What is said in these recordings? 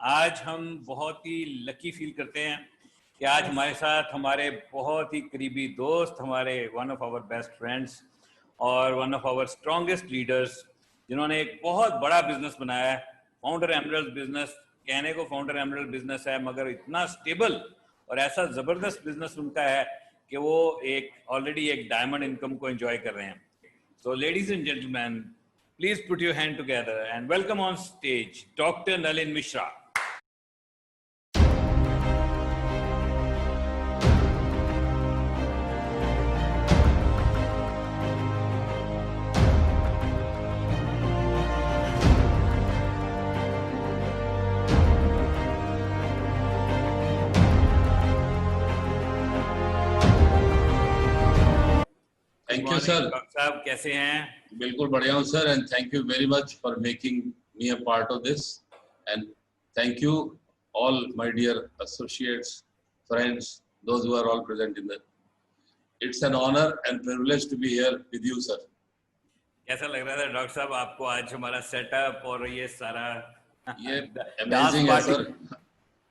आज हम बहुत ही लकी फील करते हैं कि आज हमारे साथ हमारे बहुत ही करीबी दोस्त, हमारे one of our best friends और one of our strongest leaders, जिन्होंने एक बहुत बड़ा बिजनेस बनाया है, फाउंडर एमरल्ड बिजनेस। कहने को फाउंडर एमरल्ड बिजनेस है, मगर इतना स्टेबल और ऐसा जबरदस्त बिजनेस उनका है कि वो एक ऑलरेडी एक डायमंड इनकम को एंजॉय कर रहे हैं। So, ladies and gentlemen, please put your hand together and welcome on stage Dr. Nalin Mishra. Thank you, sir. Doctor साहब कैसे हैं? बिल्कुल बढ़िया हूँ sir, and thank you very much for making me a part of this, and thank you all my dear associates, friends, those who are all present in the. It's an honor and privilege to be here with you, sir. कैसा लग रहा था doctor साहब आपको आज हमारा setup और ये सारा? ये amazing है सर,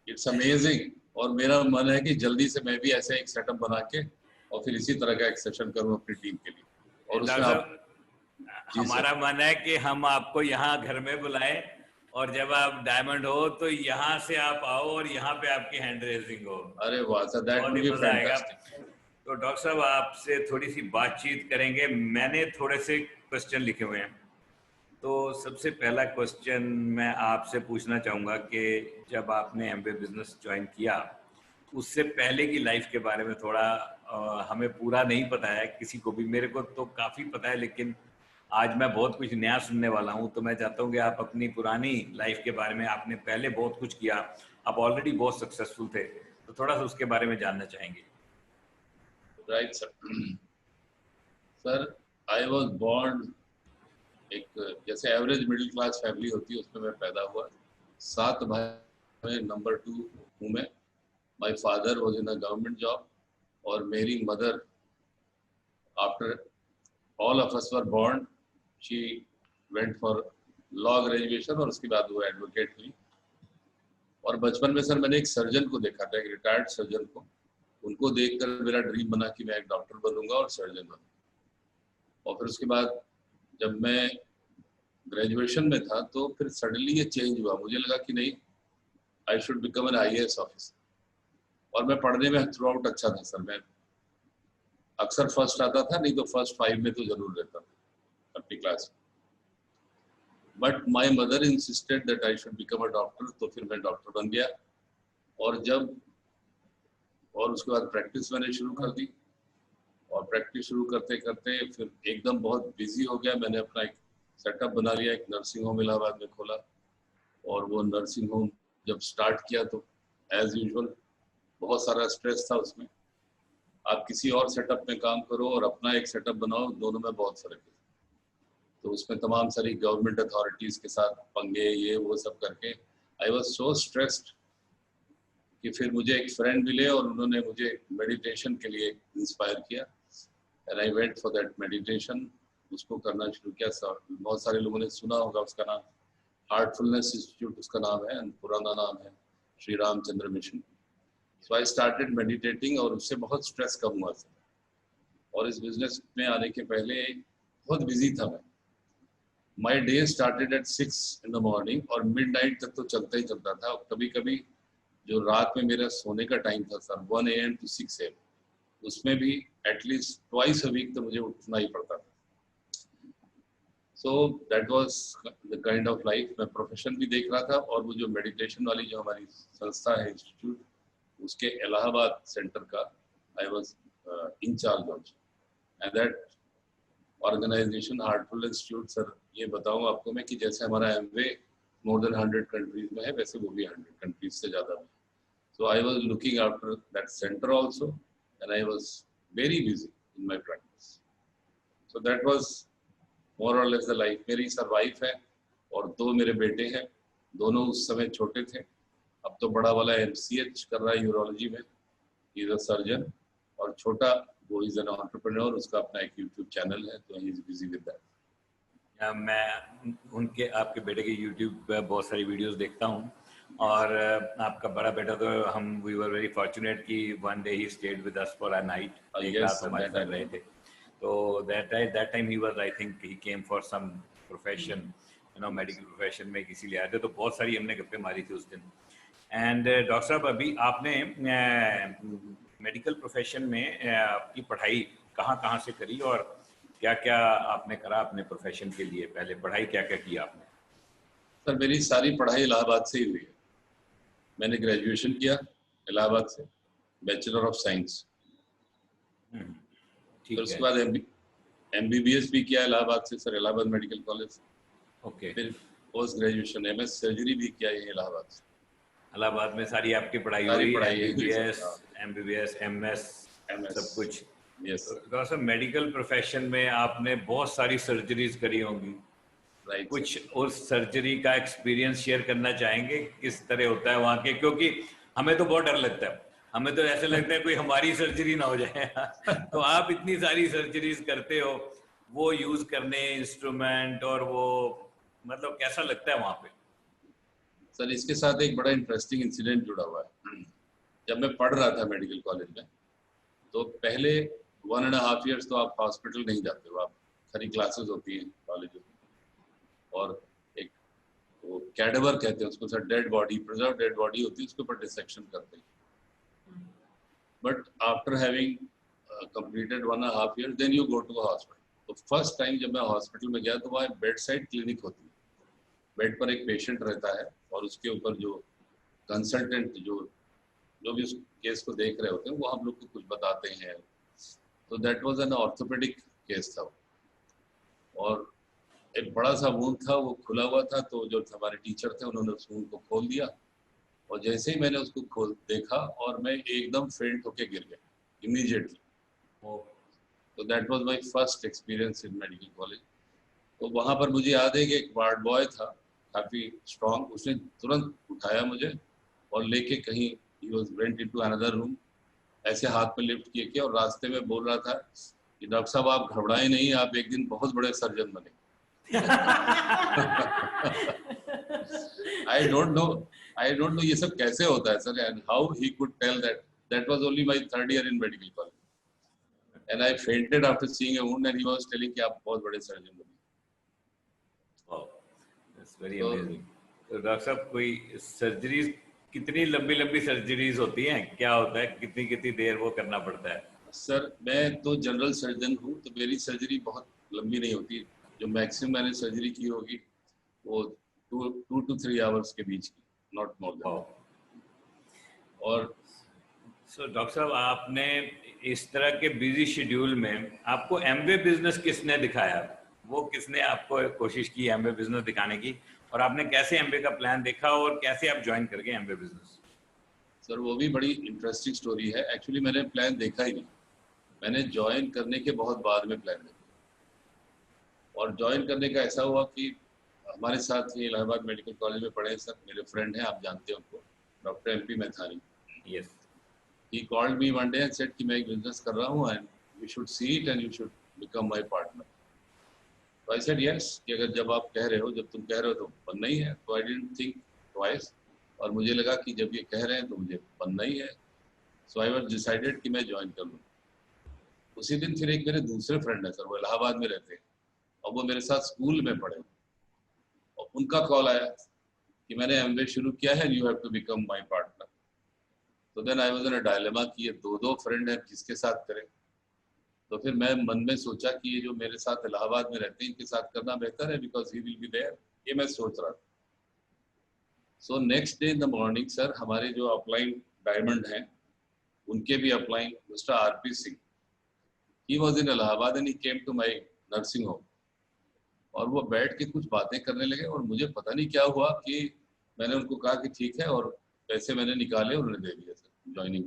it's amazing, और मेरा मन है कि जल्दी से मैं भी ऐसे एक सेटअप बना के और फिर इसी तरह का एक सेशन करूं अपनी टीम के लिए। और उसमें आप, हमारा मन है कि हम आपको यहाँ घर में बुलाएं और जब आप डायमंड हो तो यहाँ से आप आओ और यहाँ पे आपकी हैंड रेजिंग हो। अरे वाह sir, that would be fantastic. तो डॉक्टर साहब आपसे थोड़ी सी बातचीत करेंगे। मैंने थोड़े से क्वेश्चन लिखे हुए हैं। तो सबसे पहला क्वेश्चन मैं आपसे पूछना चाहूँगा कि जब आपने एमवे बिजनेस ज्वाइन किया, उससे पहले की लाइफ के बारे में थोड़ा हमें पूरा नहीं पता है, किसी को भी। मेरे को तो काफ़ी पता है, लेकिन आज मैं बहुत कुछ नया सुनने वाला हूँ। तो मैं चाहता हूँ कि आप अपनी पुरानी लाइफ के बारे में, आपने पहले बहुत कुछ किया, आप ऑलरेडी बहुत सक्सेसफुल थे, तो थोड़ा सा उसके बारे में जानना चाहेंगे। Right sir. Sir, I was born एक जैसे एवरेज मिडिल क्लास फैमिली होती है, उसमें मैं पैदा हुआ। 7 भाई में नंबर 2 हूँ मैं। My father was in a government job, और मेरी mother, after all of us were born, she went for law graduation, और उसके बाद वो एडवोकेट हुई। और बचपन में सर मैंने एक सर्जन को देखा था, एक रिटायर्ड सर्जन को। उनको देखकर मेरा ड्रीम बना कि मैं एक डॉक्टर बनूंगा और सर्जन बनूंगा। और फिर उसके बाद जब मैं ग्रेजुएशन में था तो फिर सडनली ये चेंज हुआ। मुझे लगा कि नहीं, आई should become an IAS officer. और मैं पढ़ने में थ्रू आउट अच्छा था सर, मैं अक्सर फर्स्ट आता था, नहीं तो फर्स्ट 5 में तो जरूर रहता था अपनी class. But my mother insisted that I should become a doctor, तो फिर मैं डॉक्टर बन गया। और उसके बाद प्रैक्टिस मैंने शुरू कर दी, और प्रैक्टिस शुरू करते करते फिर एकदम बहुत बिजी हो गया। मैंने अपना एक सेटअप बना लिया, एक नर्सिंग होम इलाहाबाद में खोला। और वो नर्सिंग होम जब स्टार्ट किया तो एज यूजुअल बहुत सारा स्ट्रेस था उसमें। आप किसी और सेटअप में काम करो और अपना एक सेटअप बनाओ, दोनों में बहुत फर्क है। तो उसमें तमाम सारी गवर्नमेंट अथॉरिटीज़ के साथ पंगे, ये वो सब करके आई वॉज सो स्ट्रेस्ड कि फिर मुझे एक फ्रेंड मिले और उन्होंने मुझे मेडिटेशन के लिए इंस्पायर किया, and I went for that meditation. उसको करना शुरू किया। बहुत सारे लोगों ने सुना होगा उसका नाम, हार्टफुलनेस इंस्टीट्यूट उसका नाम है, पुराना नाम है Shri Ramchandra mission. So I started meditating, और उससे बहुत स्ट्रेस कम हुआ था। और इस बिजनेस में आने के पहले बहुत बिजी था मैं। My day started at 6 in the morning, और मिडनाइट तक तो चलता ही चलता था। कभी कभी जो रात में मेरा सोने का टाइम था सर, 1 AM to 6 AM, उसमें भी एटलीस्ट ट्वाइस अ वीक तो मुझे उठना ही पड़ता था। सो that was the kind of life. मैं प्रोफेशन भी देख रहा था, और वो जो मेडिटेशन वाली जो हमारी संस्था है, इंस्टीट्यूट, उसके इलाहाबाद सेंटर का I was in charge also. And that organisation heartful institute, sir ये बताऊं आपको मैं कि जैसे हमारा एमवे मोर देन 100 कंट्रीज में है, वैसे वो भी 100 कंट्रीज से ज़्यादा है। So I was looking after that centre also, and I was very busy in my practice. So that was more or less the life. मेरी सर वाइफ है और 2 मेरे बेटे हैं, दोनों उस समय छोटे थे। अब तो बड़ा वाला MCH कर रहा है यूरोलॉजी में, ही इज अ सर्जन, और छोटा वो इज एन एंटरप्रेन्योर, उसका अपना एक यूट्यूब चैनल है, तो he is busy with that. मैं उनके, आपके बेटे के यूट्यूब पे बहुत सारी वीडियोस देखता हूँ, और आपका बड़ा बेटा तो हम वी वर वेरी फॉर्चुनेट कि one day he stayed with us for a night, एक Yes, रात हमारे साथ रहे थे। तो that time he was, I think he came for some profession, you know, medical profession में किसी लिए आए थे, तो बहुत सारी हमने गप्पे मारी थी उस दिन। एंड डॉक्टर साहब, अभी आपने मेडिकल प्रोफेशन में आपकी पढ़ाई कहाँ कहाँ से करी और क्या क्या आपने करा अपने प्रोफेशन के लिए? पहले पढ़ाई क्या क्या की आपने? सर मेरी सारी पढ़ाई इलाहाबाद से ही हुई है। मैंने ग्रेजुएशन किया इलाहाबाद से, बैचलर ऑफ साइंस। फिर ठीक उसके है। बाद MBBS भी किया इलाहाबाद से sir, Allahabad medical college. Okay. फिर पोस्ट ग्रेजुएशन MS सर्जरी भी किया है इलाहाबाद से। इलाहाबाद में सारी आपकी पढ़ाई सारी हुई, पढ़ाई यही हुई MBBS, सर। हाँ, MS, MS, सब कुछ। यस डॉक्टर साहब, मेडिकल प्रोफेशन में आपने बहुत सारी सर्जरीज करी होंगी, राइट। कुछ उस सर्जरी का एक्सपीरियंस शेयर करना चाहेंगे, किस तरह होता है वहाँ के? क्योंकि हमें तो बहुत डर लगता है, हमें तो ऐसे लगता है कोई हमारी सर्जरी ना हो जाए। तो आप इतनी सारी सर्जरीज करते हो, वो यूज करने इंस्ट्रूमेंट और वो, मतलब कैसा लगता है वहाँ पे? सर इसके साथ एक बड़ा इंटरेस्टिंग इंसिडेंट जुड़ा हुआ है। जब मैं पढ़ रहा था मेडिकल कॉलेज में, तो पहले 1.5 years तो आप हॉस्पिटल नहीं जाते हो, आप सारी क्लासेस होती हैं कॉलेज में, और एक वो कैडेवर कहते हैं उसको sir, dead body, preserve dead body होती है, उसके ऊपर डिसेक्शन करते हैं। But after having completed 1.5 years then you go to hospital. तो फर्स्ट टाइम जब मैं हॉस्पिटल में गया तो वहाँ बेड साइड क्लिनिक होती है, बेड पर एक पेशेंट रहता है और उसके ऊपर जो कंसल्टेंट जो भी उस केस को देख रहे होते हैं वो हम लोग को कुछ बताते हैं। तो that was an orthopaedic case था, और एक बड़ा सा वूंड था, वो खुला हुआ था। तो जो हमारे टीचर थे उन्होंने उस वूंड को खोल दिया, और जैसे ही मैंने उसको खोल देखा और मैं एकदम फेंट होके गिर गया इमीडिएटली। तो that was my first experience in medical college. तो वहाँ पर मुझे याद है कि एक वार्ड बॉय था काफ़ी स्ट्रॉन्ग, उसने तुरंत उठाया मुझे और लेके कहीं, he was went into another room, ऐसे हाथ में लिफ्ट किया और रास्ते में बोल रहा था कि डॉक्टर साहब आप घबराएं नहीं, आप एक दिन बहुत बड़े सर्जन बने। आई डोंट नो ये सब कैसे होता है sir, and how he could tell that. That was only my 3rd year in medical college and I fainted after seeing a wound and he was telling कि आप बहुत बड़े सर्जन बने। That's very तो amazing. तो doctor साहब, कोई surgeries, कितनी लंबी लंबी सर्जरीज होती हैं, क्या होता है, कितनी कितनी देर वो करना पड़ता है? सर मैं तो जनरल सर्जन हूँ, तो मेरी सर्जरी बहुत लंबी नहीं होती। जो मैक्सिमम मैंने सर्जरी की होगी वो 2 to 3 hours के बीच की, नॉट मोर देन। और सो डॉक्टर साहब, आपने इस तरह के बिजी शेड्यूल में आपको एमवे बिजनेस किसने दिखाया? वो किसने आपको कोशिश की एमवे बिजनेस दिखाने की, और आपने कैसे एमवे का प्लान देखा और कैसे आप ज्वाइन कर गए एमवे बिजनेस? सर वो भी बड़ी इंटरेस्टिंग स्टोरी है। एक्चुअली मैंने प्लान देखा ही नहीं, मैंने ज्वाइन करने के बहुत बाद में प्लान देखा। और ज्वाइन करने का ऐसा हुआ कि हमारे साथ ही इलाहाबाद मेडिकल कॉलेज में पढ़े सर, मेरे फ्रेंड हैं, आप जानते हैं उनको, doctor MP Maithani. Yes. He called me one day and said कि मैं एक बिजनेस कर रहा हूँ and you should see it and you should become my partner. So I said yes, कि अगर जब आप कह रहे हो, जब तुम कह रहे हो तो बनना ही है। तो I didn't think twice, और मुझे लगा कि जब ये कह रहे हैं तो मुझे बनना ही है। So I was decided कि मैं ज्वाइन कर लूँ। उसी दिन फिर एक मेरे दूसरे फ्रेंड है सर, वो इलाहाबाद में रहते हैं और वो मेरे साथ स्कूल में पढ़े, और उनका कॉल आया कि मैंने MBA शुरू किया है, you have to become my partner. तो then I was in a dilemma कि ये दो फ्रेंड हैं, किसके साथ करें। तो फिर मैं मन में सोचा कि ये जो मेरे साथ इलाहाबाद में रहते हैं इनके साथ करना बेहतर है, because he will be there, ये मैं सोच रहा था। So next day in the morning sir, हमारे जो अपलाइन डायमंड हैं उनके भी upline mister RP Singh, he was in Allahabad and he came to my nursing home, और वो बैठ के कुछ बातें करने लगे, और मुझे पता नहीं क्या हुआ कि मैंने उनको कहा कि ठीक है, और पैसे मैंने निकाले, उन्होंने दे दिया सर ज्वाइनिंग।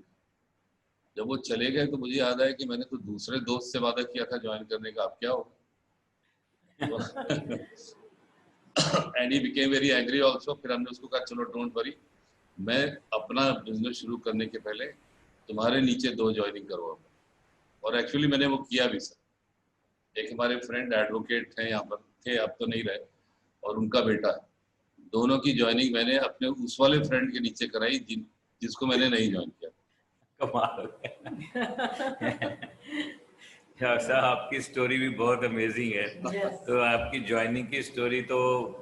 जब वो चले गए तो मुझे याद आया कि मैंने तो दूसरे दोस्त से वादा किया था ज्वाइन करने का, अब क्या होगा। And he became very angry also. फिर हमने उसको कहा चलो डोंट वरी, मैं अपना बिजनेस शुरू करने के पहले तुम्हारे नीचे 2 ज्वाइनिंग करवाऊंगा। और एक्चुअली मैंने वो किया भी सर। एक हमारे फ्रेंड एडवोकेट हैं यहाँ पर थे, अब तो नहीं रहे, और उनका बेटा है, दोनों की ज्वाइनिंग मैंने अपने उस वाले फ्रेंड के नीचे कराई जिसको मैंने नहीं ज्वाइन किया। कमाल हो गया। डॉक्टर साहब आपकी स्टोरी भी बहुत अमेजिंग है। तो आपकी ज्वाइनिंग की स्टोरी तो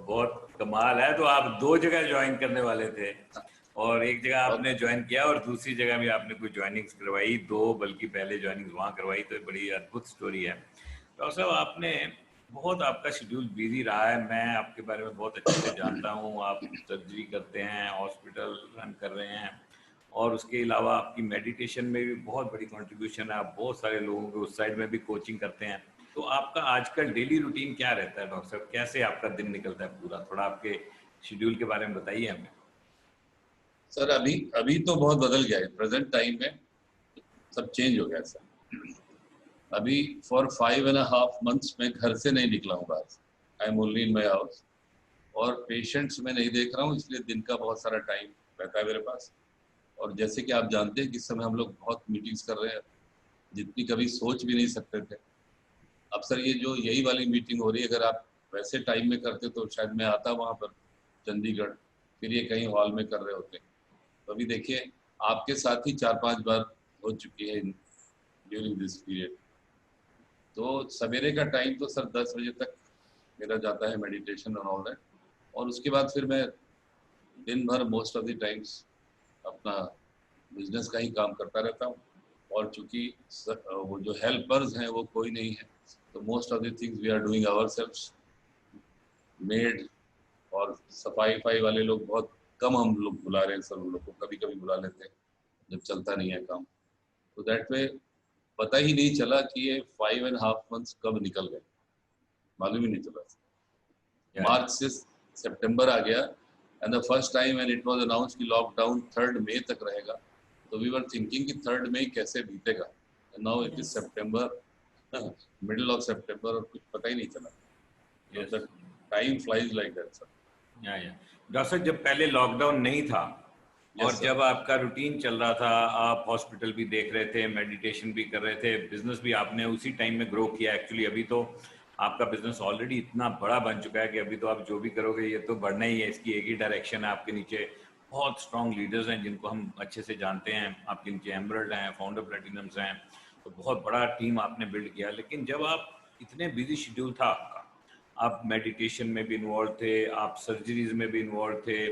बहुत कमाल है। तो आप दो जगह ज्वाइन करने वाले थे और एक जगह और आपने ज्वाइन किया और दूसरी जगह भी आपने कुछ ज्वाइनिंग्स करवाई, दो बल्कि पहले ज्वाइनिंग्स वहाँ करवाई, तो ये बड़ी अद्भुत स्टोरी है। डॉक्टर साहब आपने बहुत, आपका शेड्यूल बिजी रहा है, मैं आपके बारे में बहुत अच्छे से जानता हूँ। आप सर्जरी करते हैं, हॉस्पिटल रन कर रहे हैं और उसके अलावा आपकी मेडिटेशन में भी बहुत बड़ी कंट्रीब्यूशन है। आप बहुत सारे लोगों के उस साइड में भी कोचिंग करते हैं। तो आपका आजकल डेली रूटीन क्या रहता है डॉक्टर साहब? कैसे आपका दिन निकलता है पूरा? थोड़ा आपके शेड्यूल के बारे में बताइए हमें। सर अभी अभी तो बहुत बदल गया है, प्रेजेंट टाइम में सब चेंज हो गया सर। अभी फॉर 5.5 months मैं घर से नहीं निकला हूँ बाहर से। I am only in my house और पेशेंट्स में नहीं देख रहा हूँ, इसलिए दिन का बहुत सारा टाइम रहता है मेरे पास। और जैसे कि आप जानते हैं कि इस समय हम लोग बहुत मीटिंग्स कर रहे हैं जितनी कभी सोच भी नहीं सकते थे। अब सर ये जो यही वाली मीटिंग हो रही है, अगर आप वैसे टाइम में करते तो शायद मैं आता वहाँ पर चंडीगढ़, फिर ये कहीं हॉल में कर रहे होते। तो अभी देखिए आपके साथ ही 4-5 बार हो चुकी है ड्यूरिंग दिस पीरियड। तो सवेरे का टाइम तो सर 10 बजे तक मेरा जाता है मेडिटेशन और ऑल दैट, और उसके बाद फिर मैं दिन भर मोस्ट ऑफ द टाइम्स अपना बिजनेस का ही काम करता रहता हूँ। और चूंकि वो जो हेल्पर्स हैं वो कोई नहीं है, तो most of the things we are doing ourselves. Maid और सफाई वफाई वाले लोग बहुत कम हम लोग बुला रहे हैं सर, उन लोग को कभी कभी बुला लेते हैं जब चलता नहीं है काम। तो दैट वे पता ही नहीं चला कि ये 5.5 months कब निकल गए, मालूम ही नहीं चला। मार्च से सितंबर आ गया and the first time when it was announced कि लॉकडाउन 3rd मई तक रहेगा, तो वी वर थिंकिंग कि 3rd मई कैसे बीतेगा, एंड नाउ इट इज सितंबर, मिडिल ऑफ सितंबर, और कुछ पता ही नहीं चला। Yes. The time flies like that sir. Yeah doctor साहब, जब पहले लॉकडाउन नहीं था और यस सर। जब आपका रूटीन चल रहा था, आप हॉस्पिटल भी देख रहे थे, मेडिटेशन भी कर रहे थे, बिजनेस भी आपने उसी टाइम में ग्रो किया एक्चुअली। अभी तो आपका बिजनेस ऑलरेडी इतना बड़ा बन चुका है कि अभी तो आप जो भी करोगे ये तो बढ़ना ही है, इसकी एक ही डायरेक्शन है। आपके नीचे बहुत स्ट्रॉन्ग लीडर्स हैं जिनको हम अच्छे से जानते हैं, आपके नीचे एमरल्ड हैं, फाउंडर प्लेटिनम्स हैं, तो बहुत बड़ा टीम आपने बिल्ड किया। लेकिन जब आप इतने बिजी शेड्यूल था आपका, आप मेडिटेशन में भी इन्वॉल्व थे, आप सर्जरीज में भी इन्वॉल्व थे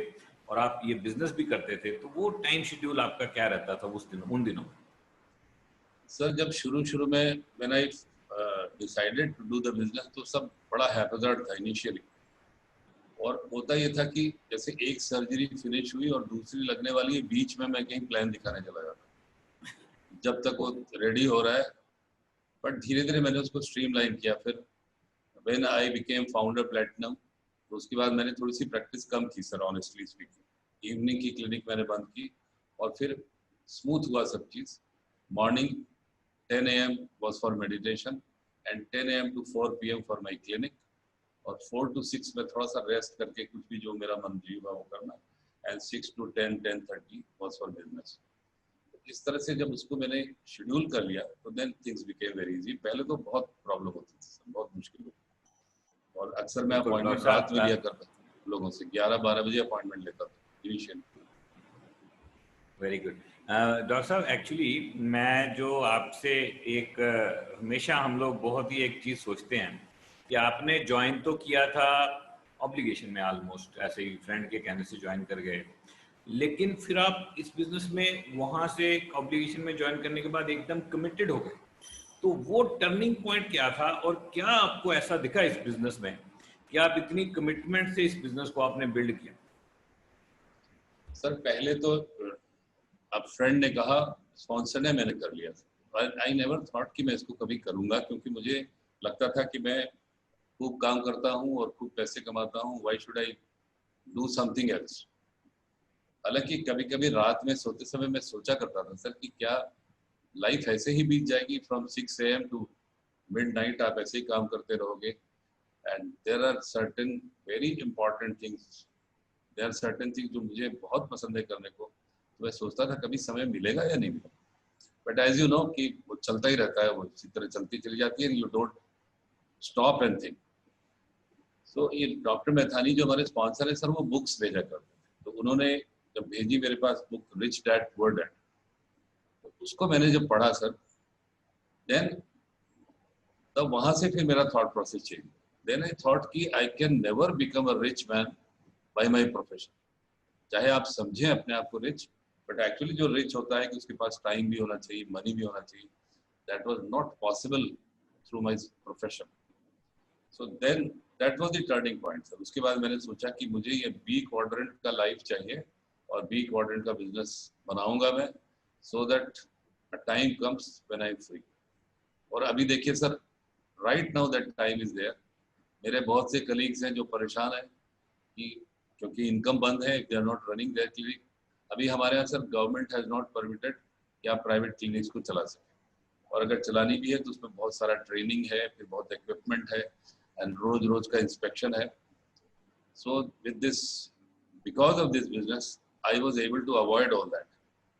और आप ये बिजनेस भी करते थे, तो वो टाइम शेड्यूल आपका क्या रहता था उस दिन, उन दिनों? सर जब शुरू शुरू में when I decided to do the business, तो सब बड़ा हैपेजार्ड था इनिशियली। और होता ये था कि जैसे एक सर्जरी फिनिश हुई और दूसरी लगने वाली है, बीच में मैं कहीं प्लान दिखाने चला जाता जब तक वो रेडी हो रहा है। बट धीरे धीरे मैंने उसको स्ट्रीमलाइन किया। फिर when I became founder platinum, तो उसके बाद मैंने थोड़ी सी प्रैक्टिस कम की सर, ऑनेस्टली स्पीकिंग। इवनिंग की क्लिनिक मैंने बंद की और फिर स्मूथ हुआ सब चीज़। Morning 10 AM was for meditation and 10 AM to 4 PM for my clinic, और 4 to 6 में थोड़ा सा रेस्ट करके कुछ भी जो मेरा मन जीवा वो करना, and 6 to 10-10:30 was for business। इस तरह से जब उसको मैंने शेड्यूल कर लिया तो then things became very easy. पहले तो बहुत प्रॉब्लम होती थी, बहुत मुश्किल होती, और अक्सर मैं बिल्कुल अपॉइंटमेंट डॉक्टर रात में लिया साहब। करता था लोगों से, 11-12 बजे अपॉइंटमेंट लेता था इनिशियली। वेरी गुड डॉक्टर साहब, एक्चुअली मैं जो आपसे एक हमेशा हम लोग बहुत ही एक चीज़ सोचते हैं कि आपने ज्वाइन तो किया था ऑब्लिगेशन में, ऑलमोस्ट ऐसे ही फ्रेंड के कहने से ज्वाइन कर गए, लेकिन फिर आप इस बिजनेस में वहाँ से ऑब्लिगेशन में ज्वाइन करने के बाद एकदम कमिटेड हो गए। तो वो टर्निंग पॉइंट क्या था और क्या आपको ऐसा दिखा इस बिजनेस में कि आप इतनी कमिटमेंट से इस बिजनेस को आपने बिल्ड किया? सर पहले तो अब फ्रेंड ने कहा, स्पॉन्सर ने, मैंने कर लिया। आई नेवर थॉट कि मैं इसको कभी करूंगा, क्योंकि मुझे लगता था कि मैं खूब काम करता हूँ और खूब पैसे कमाता हूँ, why should I do something else. हालांकि कभी कभी रात में सोते समय मैं सोचा करता था सर कि क्या लाइफ ऐसे ही बीत जाएगी, फ्रॉम 6 AM टू मिडनाइट आप ऐसे ही काम करते रहोगे। And there are certain very important things, there are certain things जो मुझे बहुत पसंद है करने को। तो मैं सोचता था कभी समय मिलेगा या नहीं मिलेगा। बट एज यू नो कि वो चलता ही रहता है, वो इसी तरह चलती चली जाती है, you don't stop and think. तो ये डॉक्टर मैथानी जो हमारे स्पॉन्सर है सर, वो बुक्स भेजा करते थे। तो उन्होंने जब भेजी मेरे पास book rich dad poor dad, तो उसको मैंने जब पढ़ा सर, देन तब वहां से फिर मेरा thought process change. Then I thought कि I can never become a rich man by my profession. चाहे आप समझें अपने आप को रिच, बट एक्चुअली जो रिच होता है कि उसके पास टाइम भी होना चाहिए, मनी भी होना चाहिए। That was not possible through my profession. So then that was the turning point sir. उसके बाद मैंने सोचा कि मुझे ये बी क्वाड्रेंट का लाइफ चाहिए और बी क्वाड्रेंट का बिजनेस बनाऊंगा मैं, so that a time comes when I am free. और अभी देखिए sir, right now that time is there. मेरे बहुत से कलीग्स हैं जो परेशान हैं कि क्योंकि इनकम बंद है, they are not running their clinic. अभी हमारे यहाँ sir government has not permitted कि आप प्राइवेट क्लिनिक्स को चला सकें, और अगर चलानी भी है तो उसमें बहुत सारा ट्रेनिंग है, फिर बहुत इक्विपमेंट है, एंड रोज रोज का इंस्पेक्शन है। So with this, because of this business, I was able to avoid all that.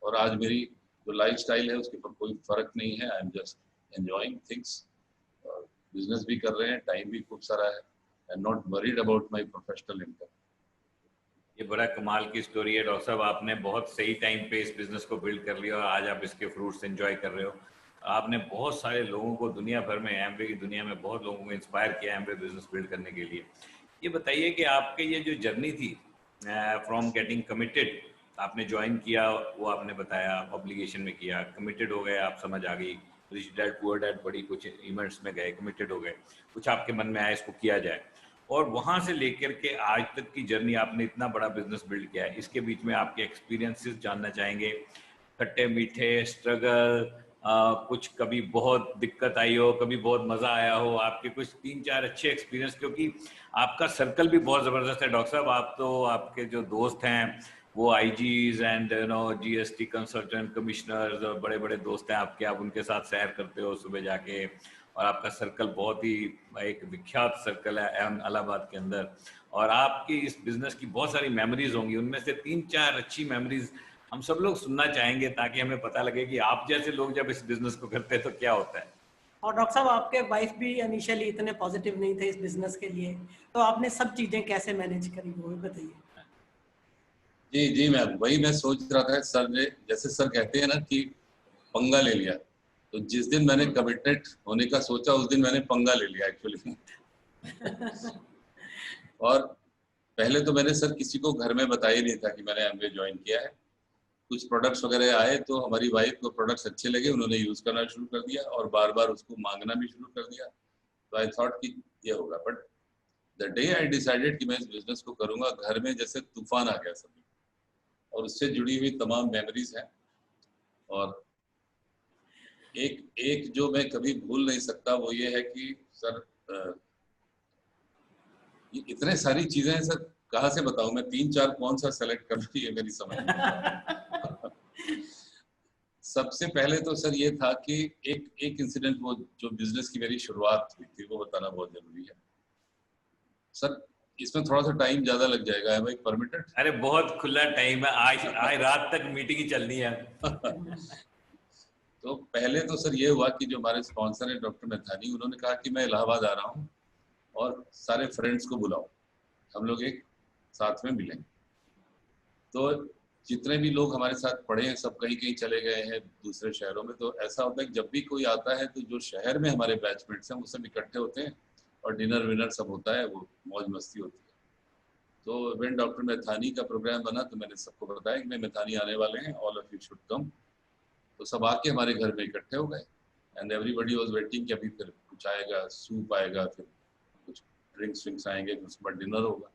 और आज मेरी जो लाइफ स्टाइल है उसके ऊपर कोई फर्क नहीं है। I am just enjoying things, business भी कर रहे हैं, टाइम भी खूब सारा है, and not worried about my professional income. ये बड़ा कमाल की स्टोरी है डॉक्टर साहब। आपने बहुत सही टाइम पे इस बिजनेस को बिल्ड कर लिया और आज आप इसके फ्रूट्स एंजॉय कर रहे हो। आपने बहुत सारे लोगों को दुनिया भर में, एमवे की दुनिया में बहुत लोगों को इंस्पायर किया एमवे बिजनेस बिल्ड करने के लिए। ये बताइए कि आपके ये जो जर्नी थी फ्रॉम गेटिंग कमिटेड, आपने ज्वाइन किया, वो आपने बताया ऑब्लिगेशन में किया, कमिटेड हो गए, आप समझ आ गई, रिच डैड पुअर डैड बड़ी कुछ इवेंट्स में गए, कमिटेड हो गए, कुछ आपके मन में आया इसको किया जाए, और वहां से लेकर के आज तक की जर्नी, आपने इतना बड़ा बिजनेस बिल्ड किया है, इसके बीच में आपके एक्सपीरियंसेस जानना चाहेंगे। खट्टे मीठे स्ट्रगल, कुछ कभी बहुत दिक्कत आई हो, कभी बहुत मजा आया हो, आपके कुछ 3-4 अच्छे एक्सपीरियंस, क्योंकि आपका सर्कल भी बहुत जबरदस्त है डॉक्टर साहब। आप तो, आपके जो दोस्त हैं वो IGs and GST consultant, commissioners और बड़े बड़े दोस्त हैं आपके, आप उनके साथ सैर करते हो सुबह जाके, और आपका सर्कल बहुत ही एक विख्यात सर्कल है इलाहाबाद के अंदर, और आपकी इस बिजनेस की बहुत सारी मेमोरीज होंगी। उनमें से 3-4 अच्छी मेमोरीज हम सब लोग सुनना चाहेंगे, ताकि हमें पता लगे कि आप जैसे लोग जब इस बिजनेस को करते हैं तो क्या होता है। और डॉक्टर साहब, आपके वाइफ भी इनिशियली इतने पॉजिटिव नहीं थे इस बिजनेस के लिए, तो आपने सब चीजें कैसे मैनेज करी वो भी बताइए। जी जी मैम, वही मैं सोच रहा था सर ने, जैसे सर कहते हैं ना कि पंगा ले लिया, तो जिस दिन मैंने कमिटेड होने का सोचा उस दिन मैंने पंगा ले लिया एक्चुअली। और पहले तो मैंने सर किसी को घर में बताया ही नहीं था कि मैंने एमवे ज्वाइन किया है। कुछ प्रोडक्ट्स वगैरह आए तो हमारी वाइफ को प्रोडक्ट्स अच्छे लगे, उन्होंने यूज करना शुरू कर दिया और बार बार उसको मांगना भी शुरू कर दिया। तो आई थॉट कि ये होगा, but the day I decided कि मैं इस बिजनेस को करूंगा, घर में जैसे तूफान आ गया सभी, और उससे जुड़ी हुई तमाम मेमोरीज हैं। और एक एक जो मैं कभी भूल नहीं सकता वो ये है कि सर, ये इतने सारी चीजें हैं सर, कहाँ से बताऊं मैं, 3-4 कौन सा सेलेक्ट कर रही है मेरी समझ नहीं आ रहा। सबसे पहले तो सर ये था कि एक एक इंसिडेंट, वो जो बिजनेस की मेरी शुरुआत हुई थी वो बताना बहुत जरूरी है सर। इसमें थोड़ा सा टाइम ज्यादा लग जाएगा, है भाई परमिटेड? अरे बहुत खुला टाइम है, आज रात तक मीटिंग ही चलनी है। तो पहले तो सर ये हुआ कि जो हमारे स्पॉन्सर है डॉक्टर मैथानी, उन्होंने कहा कि मैं इलाहाबाद आ रहा हूँ और सारे फ्रेंड्स को बुलाओ, हम लोग एक साथ में मिलेंगे। तो जितने भी लोग हमारे साथ पढ़े हैं सब कहीं कहीं चले गए हैं दूसरे शहरों में। तो ऐसा होता है कि जब भी कोई आता है तो जो शहर में हमारे बैचमेट्स हैं वो सब इकट्ठे होते हैं और डिनर विनर सब होता है, वो मौज मस्ती होती है। तो व्हेन डॉक्टर मैथानी का प्रोग्राम बना तो मैंने सबको बताया कि मैं मैथानी आने वाले हैं, all of you should come. तो सब आके हमारे घर में इकट्ठे हो गए, एंड एवरीबडी वाज वेटिंग कि अभी फिर कुछ आएगा, सूप आएगा, फिर कुछ ड्रिंक्स आएंगे, फिर उसके बाद डिनर होगा।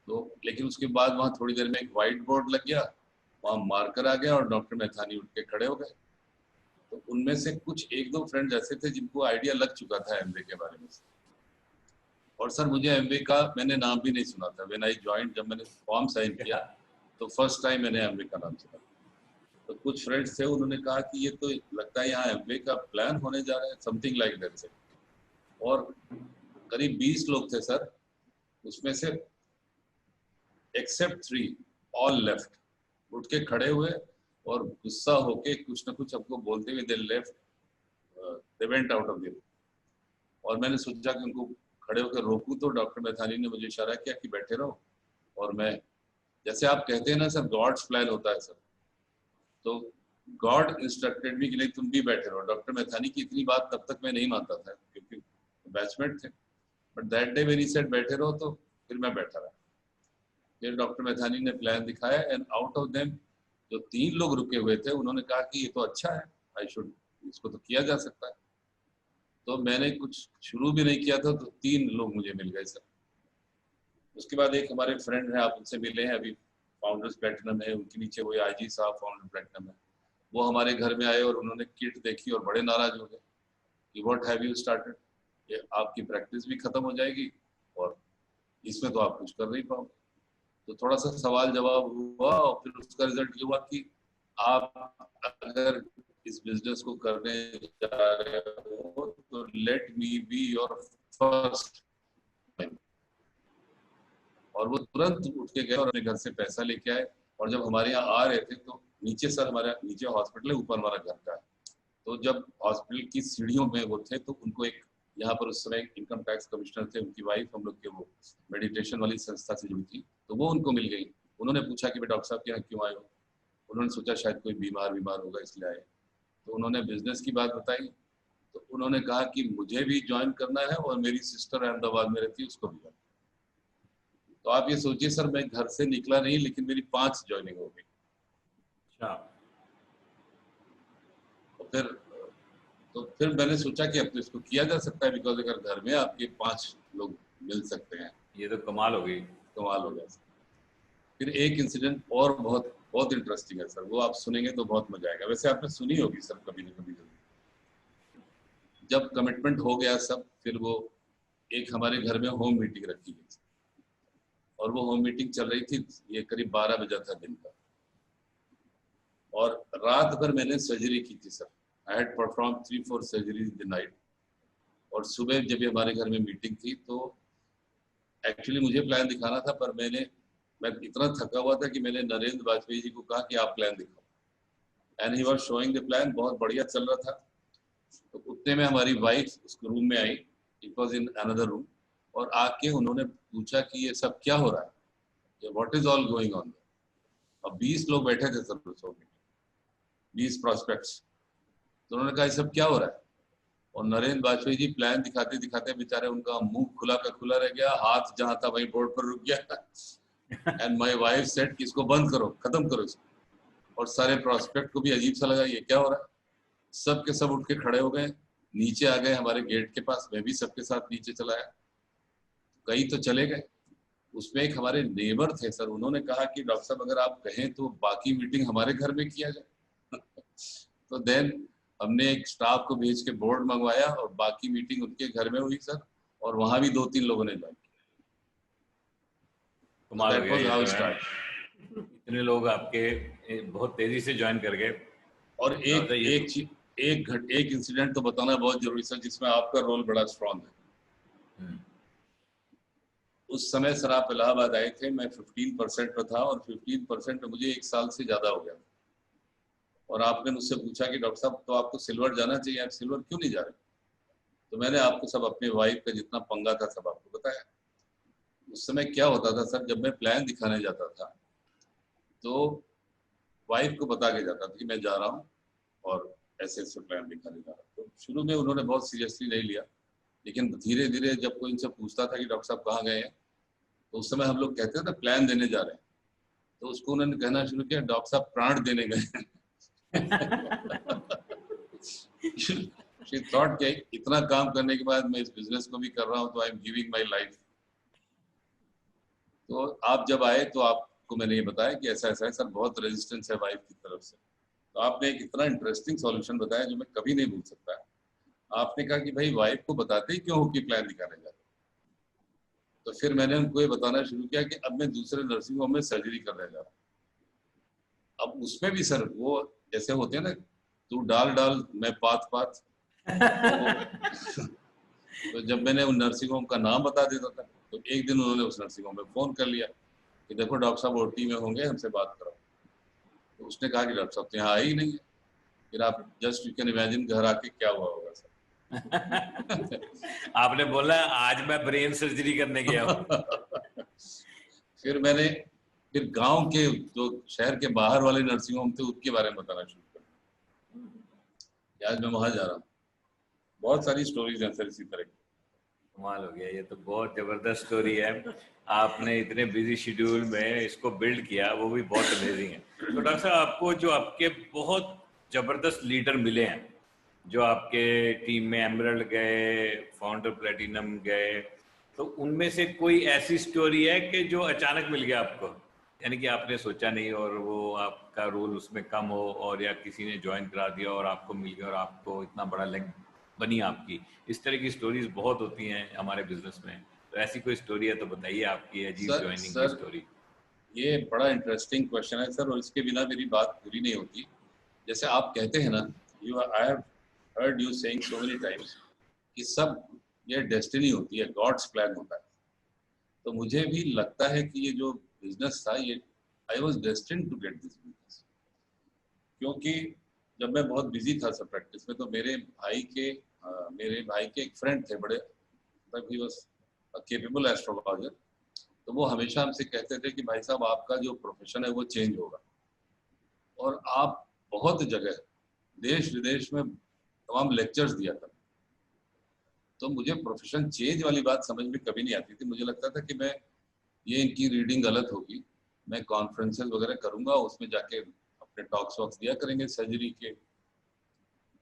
तो लेकिन उसके बाद वहाँ थोड़ी देर में एक वाइट बोर्ड लग गया, वहाँ मार्कर आ गया और डॉक्टर मैथानी उठ के खड़े हो गए। तो उनमें से कुछ 1-2 फ्रेंड्स ऐसे थे जिनको आइडिया लग चुका था एमवे के बारे में। और सर मुझे एमवे का मैंने नाम भी नहीं सुना था। व्हेन आई जॉइंड, जब मैंने फॉर्म साइन किया तो फर्स्ट टाइम मैंने एमवे का नाम सुना। तो कुछ फ्रेंड्स थे, उन्होंने कहा कि ये तो लगता है यहाँ एमवे का प्लान होने जा रहा है, समथिंग लाइक दैट से। और करीब 20 लोग थे सर, उसमें से एक्सेप्ट 3 ऑल लेफ्ट, उठ के खड़े हुए और गुस्सा होके कुछ ना कुछ हमको बोलते हुए they left, they went out of the room. और मैंने सोचा कि उनको खड़े होकर रोकूं तो डॉक्टर मैथानी ने मुझे इशारा किया कि बैठे रहो, और मैं, जैसे आप कहते हैं ना सर, गॉड्स प्लान होता है सर, तो गॉड इंस्ट्रक्टेड मी कि नहीं तुम भी बैठे रहो। डॉक्टर मैथानी की इतनी बात तब तक मैं नहीं मानता था क्योंकि बैचमेट थे, but that day when he said बैठे रहो तो फिर मैं बैठा रहा। फिर डॉक्टर मैथानी ने प्लान दिखाया एंड आउट ऑफ देम जो 3 लोग रुके हुए थे उन्होंने कहा कि ये तो अच्छा है, आई शुड, इसको तो किया जा सकता है। तो मैंने कुछ शुरू भी नहीं किया था तो 3 लोग मुझे मिल गए सर। उसके बाद एक हमारे फ्रेंड हैं, आप उनसे मिले हैं अभी, फाउंडर्स प्लेटिनम है, उनके नीचे वही आईजी साहब फाउंडर प्लेटिनम है, वो हमारे घर में आए और उन्होंने किट देखी और बड़े नाराज हो गए कि व्हाट हैव यू स्टार्टेड, ये आपकी प्रैक्टिस भी खत्म हो जाएगी और इसमें तो आप कुछ कर नहीं पाओगे। तो थोड़ा सा सवाल जवाब हुआ और फिर उसका रिजल्ट ये हुआ कि आप अगर इस बिजनेस को करने जा रहे हो तो let me be your first. और वो तुरंत उठ के गए और अपने घर से पैसा लेके आए, और जब हमारे यहाँ आ रहे थे तो नीचे सर, हमारा नीचे हॉस्पिटल है, ऊपर हमारा घर का है, तो जब हॉस्पिटल की सीढ़ियों में वो थे तो उनको एक, यहाँ पर उस समय इनकम टैक्स कमिश्नर थे, उनकी वाइफ हम लोग के वो मेडिटेशन वाली संस्था से जुड़ी थी, तो वो उनको मिल गई। उन्होंने पूछा कि डॉक्टर साहब के यहाँ क्यों आए हो, उन्होंने सोचा शायद कोई बीमार होगा इसलिए आए, तो उन्होंने बिजनेस की बात बताई, तो उन्होंने कहा कि मुझे भी ज्वाइन करना है और मेरी सिस्टर अहमदाबाद में रहती है उसको भी ज्वाइन। तो आप ये सोचिए सर, मैं घर से निकला नहीं लेकिन मेरी 5 ज्वाइनिंग हो गई। तो फिर मैंने सोचा कि अब तो इसको किया जा सकता है, बिकॉज अगर घर में आपके 5 लोग मिल सकते हैं, ये तो कमाल हो गई, कमाल हो गया। फिर एक इंसिडेंट और बहुत बहुत इंटरेस्टिंग है सर, वो आप सुनेंगे तो बहुत मजा आएगा। वैसे आपने सुनी होगी सर कभी ना कभी। जब कमिटमेंट हो गया सब, फिर वो एक हमारे घर में होम मीटिंग रखी गई और वो होम मीटिंग चल रही थी, ये करीब 12 बजा था दिन का, और रात भर मैंने सर्जरी की थी sir. I had perform 3-4 surgery in the night, और सुबह जब हमारे घर में मीटिंग थी तो एक्चुअली मुझे प्लान दिखाना था, पर मैं इतना थका हुआ था कि मैंने नरेंद्र वाजपेयी जी को कहा कि आप प्लान दिखाओ, and he was showing the plan, बहुत बढ़िया चल रहा था। तो उतने में हमारी वाइफ उस रूम में आई, it was in another room, और आके उन्होंने पूछा कि ये सब क्या हो रहा है, ये what is all going on. अब 20 लोग बैठे थे सर उस रूम में, 20 प्रोस्पेक्ट्स, तो उन्होंने कहा ये सब क्या हो रहा है, और नरेंद्र वाजपेयी जी प्लान दिखाते दिखाते बेचारे उनका मुंह खुला का खुला रह गया, हाथ जहां था वहीं बोर्ड पर रुक गया। एंड माय वाइफ सेड कि इसको बंद करो, खत्म करो इसको। और सारे प्रोस्पेक्ट को भी अजीब सा लगा, ये क्या हो रहा है। सब के सब उठ के खड़े हो गए, नीचे आ गए हमारे गेट के पास, मैं भी सबके साथ नीचे चला आया। कई तो चले गए, उसमें एक हमारे नेबर थे सर, उन्होंने कहा कि डॉक्टर साहब अगर आप कहें तो बाकी मीटिंग हमारे घर में किया जाए। तो देन हमने एक स्टाफ को भेज के बोर्ड मंगवाया और बाकी मीटिंग उनके घर में हुई सर, और वहां भी 2-3 लोगों ने ज्वाइन किया। कमाल हो गया ये तो है। इतने लोग आपके बहुत तेजी से ज्वाइन कर गए। और एक इंसिडेंट तो बताना बहुत जरूरी सर, जिसमें आपका रोल बड़ा स्ट्रॉन्ग है। उस समय सर आप इलाहाबाद आए थे, मैं 15% पर था, और 15% में मुझे 1 साल से ज्यादा हो गया, और आपने मुझसे पूछा कि डॉक्टर साहब तो आपको सिल्वर जाना चाहिए, आप सिल्वर क्यों नहीं जा रहे। तो मैंने आपको सब अपने वाइफ का जितना पंगा था सब आपको बताया। उस समय क्या होता था सर, जब मैं प्लान दिखाने जाता था तो वाइफ को बता के जाता था कि मैं जा रहा हूँ और ऐसे ऐसे प्लान दिखाने जा रहा हूँ। तो शुरू में उन्होंने बहुत सीरियसली नहीं लिया, लेकिन धीरे धीरे जब कोई इनसे पूछता था कि डॉक्टर साहब कहाँ गए हैं, तो उस समय हम लोग कहते थे प्लान देने जा रहे हैं, तो उसको उन्होंने कहना शुरू किया डॉक्टर साहब प्राण देने गए हैं। She thought कि इतना काम करने के बाद मैं इस बिजनेस को भी कर रहा हूँ तो I am giving my life. तो आप जब आए तो आपको मैंने ये बताया कि ऐसा ऐसा है सर, बहुत रेजिस्टेंस है वाइफ की तरफ से। तो आपने एक इतना इंटरेस्टिंग सॉल्यूशन बताया जो मैं कभी नहीं भूल सकता। आपने कहा कि भाई वाइफ को बताते ही क्यों हो कि प्लान दिखाने जा रहे। तो फिर मैंने उनको ये बताना शुरू किया कि अब मैं दूसरे नर्सिंग होम में सर्जरी करने जा रहा हूँ। अब उसमें भी सर वो जैसे होते हैं ना, तू डाल डाल मैं पात पात। तो जब मैंने उन नर्सिंग होम का नाम बता देता था तो एक दिन उन्होंने उस नर्सिंग होम में फ़ोन कर लिया कि देखो डॉक्टर साहब ओटी में होंगे, हमसे बात करो। तो उसने कहा कि डॉक्टर साहब तो यहाँ आए ही नहीं है। फिर आप जस्ट यू कैन इमेजिन घर आके क्या हुआ होगा सर। आपने बोला आज मैं ब्रेन सर्जरी करने गया हूँ। फिर गांव के जो शहर के बाहर वाले नर्सिंग होम थे उसके बारे में बताना शुरू कर दिया। आज मैं वहां जा रहा हूँ। बहुत सारी स्टोरीज हैं सर इसी तरह की। कमाल हो गया, ये तो बहुत जबरदस्त स्टोरी है। आपने इतने बिजी शेड्यूल में इसको बिल्ड किया, वो भी बहुत अमेजिंग है। तो डॉक्टर साहब, आपको जो आपके बहुत जबरदस्त लीडर मिले हैं, जो आपके टीम में एमरल्ड गए, फाउंडर प्लेटिनम गए, तो उनमें से कोई ऐसी स्टोरी है कि जो अचानक मिल गया आपको, यानी कि आपने सोचा नहीं और वो आपका रोल उसमें कम हो, और या किसी ने ज्वाइन करा दिया और आपको मिल गया और आपको इतना बड़ा लेग बनी आपकी। इस तरह की स्टोरीज बहुत होती हैं हमारे बिजनेस में, तो ऐसी कोई स्टोरी है तो बताइए आपकी अजीब ज्वाइनिंग की स्टोरी। ये बड़ा इंटरेस्टिंग क्वेश्चन है सर, और इसके बिना मेरी बात पूरी नहीं होती। जैसे आप कहते हैं ना, I have heard you saying so many times कि सब ये डेस्टिनी होती है, गॉड्स प्लान होता है। तो मुझे भी लगता है कि ये जो बिजनेस था, ये I was destined to get this business. क्योंकि जब मैं बहुत बिजी था सर प्रैक्टिस में, तो मेरे भाई के एक फ्रेंड थे बड़े, मतलब he was a capable astrologer. तो वो हमेशा हमसे कहते थे कि भाई साहब, आपका जो प्रोफेशन है वो चेंज होगा, और आप बहुत जगह देश विदेश में तमाम लेक्चर्स दिया था। तो मुझे प्रोफेशन चेंज वाली बात समझ में कभी नहीं आती थी। मुझे लगता था कि ये इनकी रीडिंग गलत होगी, मैं कॉन्फ्रेंसेस वगैरह करूंगा, उसमें जाके अपने टॉक्स वॉक्स दिया करेंगे सर्जरी के,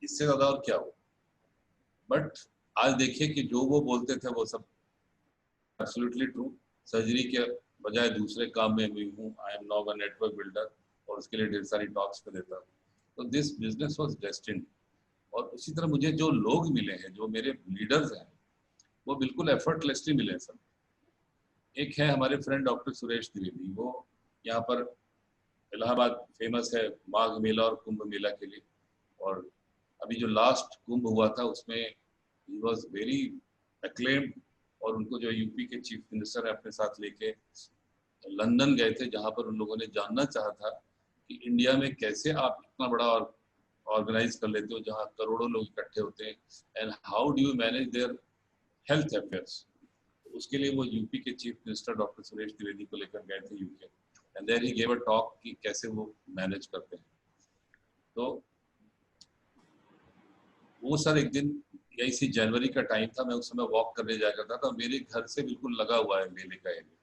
इससे ज्यादा और क्या हो। बट आज देखिए कि जो वो बोलते थे वो सब एब्सोल्युटली ट्रू। सर्जरी के बजाय दूसरे काम में भी हूँ। I am now a network builder, और उसके लिए ढेर सारी टॉक्स पे देता हूँ। तो दिस बिजनेस वाज डेस्टिन्ड। और उसी तरह मुझे जो लोग मिले हैं, जो मेरे लीडर्स हैं, वो बिल्कुल एफर्टलेसली मिले हैं सब। एक है हमारे फ्रेंड डॉक्टर सुरेश द्विवेदी, वो यहाँ पर इलाहाबाद फेमस है माघ मेला और कुंभ मेला के लिए। और अभी जो लास्ट कुंभ हुआ था उसमें ही वॉज वेरी एक्लेम्ड, और उनको जो यूपी के चीफ मिनिस्टर है अपने साथ लेके लंदन गए थे, जहाँ पर उन लोगों ने जानना चाहा था कि इंडिया में कैसे आप इतना बड़ा ऑर्गेनाइज कर लेते हो जहाँ करोड़ों लोग इकट्ठे होते हैं, and how do you manage their health affairs. उसके लिए वो यूपी के chief minister doctor Suresh Dwivedi को लेकर गए थे UK, and there he gave a talk कि कैसे वो मैनेज करते हैं। तो वो सर एक दिन, यही सी जनवरी का टाइम था, मैं उस समय वॉक करने जाया करता था, मेरे घर से बिल्कुल लगा हुआ है मेले का एरिया।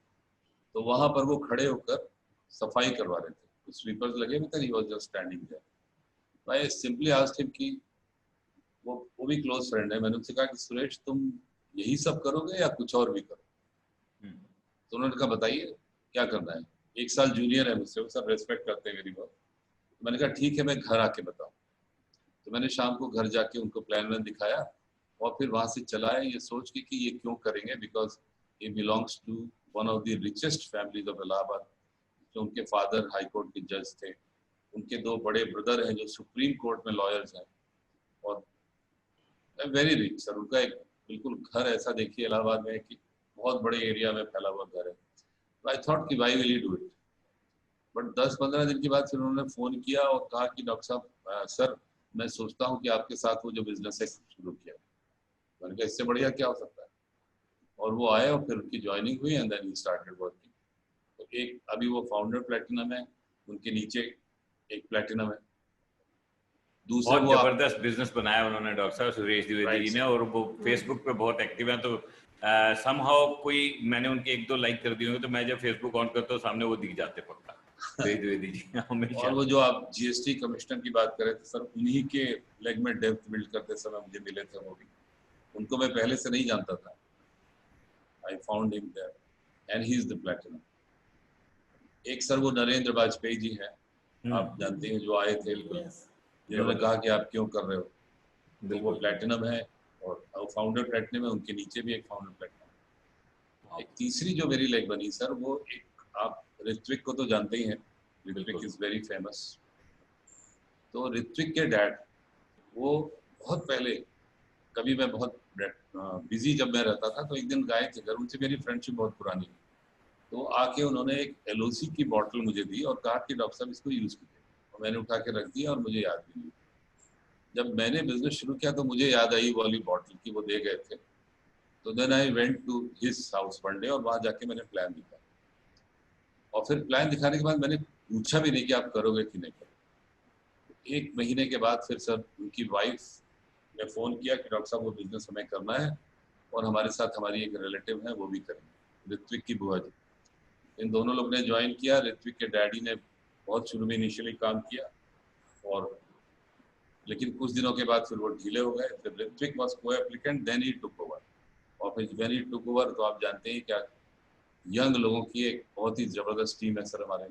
तो वहां पर वो खड़े होकर सफाई करवा रहे थे, तो स्वीपर्स लगे हुए थे, he was just standing there. I simply asked him कि वो भी क्लोज फ्रेंड है, मैंने उनसे कहा कि सुरेश, तुम यही सब करोगे या कुछ और भी करो? तो उन्होंने कहा बताइए क्या करना है। एक साल जूनियर है मुझसे, वो सब रेस्पेक्ट करते हैं मेरी बहुत। तो मैंने कहा ठीक है, मैं घर आके बताऊँ। तो मैंने शाम को घर जाके उनको प्लान वैन दिखाया, और फिर वहां से चला है ये सोच के कि ये क्यों करेंगे, बिकॉज ये belongs to one of the richest families of Allahabad. जो उनके फादर हाई कोर्ट के जज थे, उनके दो बड़े ब्रदर हैं जो सुप्रीम कोर्ट में लॉयर्स हैं, और वेरी रिच सर। उनका एक बिल्कुल घर ऐसा देखिए इलाहाबाद में कि बहुत बड़े एरिया में फैला हुआ घर है। तो आई थॉट कि why will you do it. But 10-15 दिन के बाद फिर उन्होंने फ़ोन किया और कहा कि डॉक्टर साहब, सर मैं सोचता हूँ कि आपके साथ वो जो बिजनेस है शुरू किया। मैंने कहा इससे बढ़िया क्या हो सकता है। और वो आए और फिर उनकी ज्वाइनिंग हुई, and then he started working. तो एक अभी वो फाउंडर प्लेटिनम है, उनके नीचे एक प्लेटिनम है, दूसरे बहुत वो आप। जबरदस्त बिजनेस बनाया उन्होंने डॉक्टर साहब सुरेश द्विवेदी जी ने, और वो फेसबुक पे बहुत एक्टिव हैं। तो समहाउ कोई मैंने उनके 1-2 लाइक कर दिए होंगे, तो मैं जब फेसबुक ऑन करता हूँ सामने वो दिख जाते पक्का, सुरेश द्विवेदी जी हमेशा। और वो जो आप जीएसटी कमिश्नर की बात करें, तो सर उन्हीं के लेग में डेप्थ बिल्ड करते समय मुझे मिले थे वो भी। उनको मैं पहले से नहीं जानता था। I found him there and he is the platinum. एक सर वो नरेंद्र वाजपेयी जी हैं, आप जानते हैं, जो आए थे, जिन्होंने कहा कि आप क्यों कर रहे हो। तो वो प्लैटिनम है, और फाउंडर प्लैटिनम है, उनके नीचे भी एक फाउंडर प्लैटिनम। एक तीसरी जो मेरी लेग बनी सर, वो एक, आप ऋत्विक को तो जानते ही हैं, ऋत्विक इज वेरी फेमस। तो ऋत्विक के डैड, वो बहुत पहले, कभी मैं बहुत बिजी जब मैं रहता था, तो एक दिन गए थे घर, उनसे मेरी फ्रेंडशिप बहुत पुरानी। तो आके उन्होंने एक एलओसी की बॉटल मुझे दी और कहा कि डॉक्टर साहब इसको यूज़ कीजिए, और मैंने उठा के रख दिया और मुझे याद भी नहीं। जब मैंने बिजनेस शुरू किया तो मुझे याद आई वाली बॉटल की, वो दे गए थे। तो then I went to his house one day और वहाँ जाके मैंने प्लान दिखाया। और फिर प्लान दिखाने के बाद मैंने पूछा भी नहीं कि आप करोगे कि नहीं करोगे। 1 महीने के बाद फिर सर उनकी वाइफ ने फ़ोन किया कि डॉक्टर साहब वो बिजनेस हमें करना है और हमारे साथ हमारी एक रिलेटिव है वो भी करेंगे, ऋत्विक की बुआ जी। इन दोनों लोग ने ज्वाइन किया। ऋत्विक के डैडी ने बहुत शुरू में इनिशियली काम किया, और लेकिन कुछ दिनों के बाद फिर वो ढीले हो गए। फिर Ritwik was coapplicant, then he took over. और फिर व्हेन ही टुक ओवर तो आप जानते हैं क्या, यंग लोगों की एक बहुत ही ज़बरदस्त टीम है सर हमारे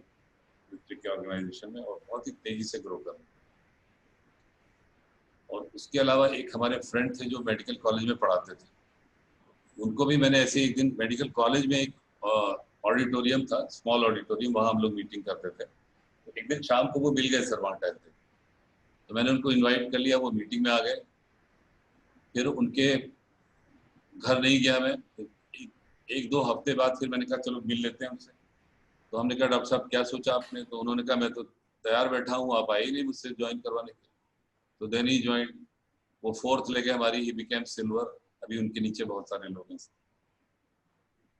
ऋत्विक के ऑर्गेनाइजेशन में, और बहुत ही तेज़ी से ग्रो कर रहे हैं। और उसके अलावा एक हमारे फ्रेंड थे जो मेडिकल कॉलेज में पढ़ाते थे, उनको भी मैंने ऐसे एक दिन मेडिकल कॉलेज में एक ऑडिटोरियम था, स्मॉल ऑडिटोरियम, वहाँ हम लोग मीटिंग करते थे। तो एक दिन शाम को वो मिल गए सर वहाँ टाइम पे, तो मैंने उनको इनवाइट कर लिया, वो मीटिंग में आ गए। फिर उनके घर नहीं गया मैं। 1-2 हफ्ते बाद फिर मैंने कहा चलो मिल लेते हैं उनसे। तो हमने कहा डॉक्टर साहब क्या सोचा आपने? तो उन्होंने कहा मैं तो तैयार बैठा हूँ, आप आए ही नहीं मुझसे ज्वाइन करवाने के लिए। तो देन ही ज्वाइन, वो 4th ले गए हमारी, ही बिकेम सिल्वर। अभी उनके नीचे बहुत सारे लोग हैं